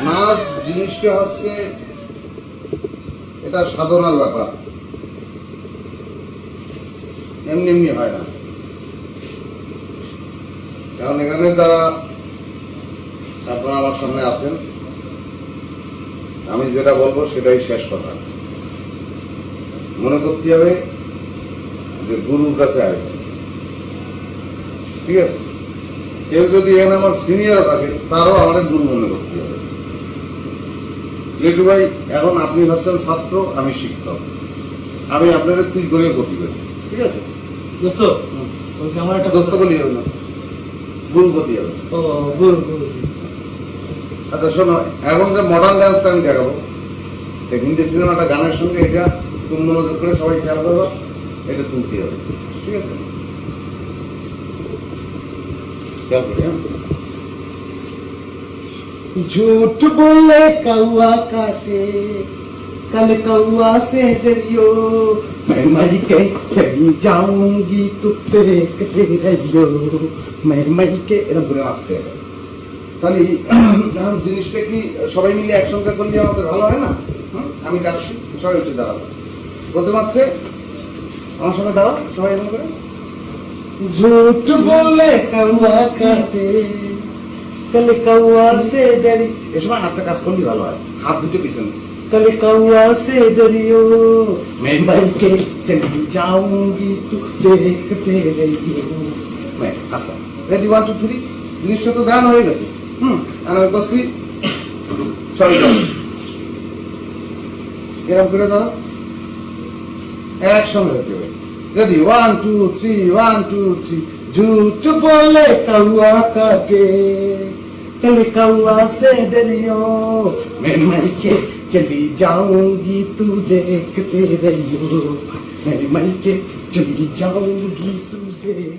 নাচ জিনিসটা হচ্ছে এটা সাধনার ব্যাপার, এমনি এমনি হয় না। কারণ এখানে যারা আপনারা আমার সামনে আছেন, আমি যেটা বলবো সেটাই শেষ কথা। মনে করতে হবে যে গুরুর কাছে আসবে, ঠিক আছে? কেউ যদি এখানে আমার সিনিয়র থাকে তারও আমাদের গুরু মনে করতে হবে। লিটু ভাই, এখন আপনি হচ্ছেন ছাত্র, আমি শিক্ষক, আমি আপনাদের তুই করেও করতে পারি, ঠিক আছে? দোস্ত বলছি আমার একটা দোস্ত বলি হবে না, গুরু করতে হবে। ও গুরু বলছি। আচ্ছা শোনো, এখন যে মডার্ন ডান্সটা আমি দেখাবো, হিন্দি সিনেমাটা গানের সঙ্গে এটা তুমি মনোযোগ করে সবাই খেয়াল করবো, এটা তুলতে হবে, ঠিক আছে? খেয়াল করি, হ্যাঁ? झूठ बोले कौआ काटे, कल कौआ से डरियो, मैं मर के चली जाऊंगी तू देखते रहियो, मैं मर के। এরকম করে আসতে হবে। তাহলে এখন জিনিসটা কি সবাই মিলে একসঙ্গে করলে আমাদের ভালো হয় না? আমি যাচ্ছি, সবাই উঠে দাঁড়াবো। প্রথম আছে আমার সঙ্গে দাঁড়াও, সবাই এরকম করে। झूठ बोले कौआ काटे, कल कौआ से डरी, এ সময় হাতটা কাজ করলে ভালো হয়, হাত দুটো পিছনে। कल कौआ से डरियो, मैं मर के चली जाऊंगी तू देखते रहियो। আচ্ছা, রেডি, 1 2 3। জিনিসটা তো ধ্যান হয়ে গেছে। আমি করছি, সবাই এরকম করে দাও, একসঙ্গে হতে হবে। রেডি, 1 2 3, 1 2 3। झूठ बोले कौआ काटे, कल कौआ से डरियो, मैं मर के चली जाऊंगी तू देखते रहियो, मैं मर के चली जाऊंगी तू देख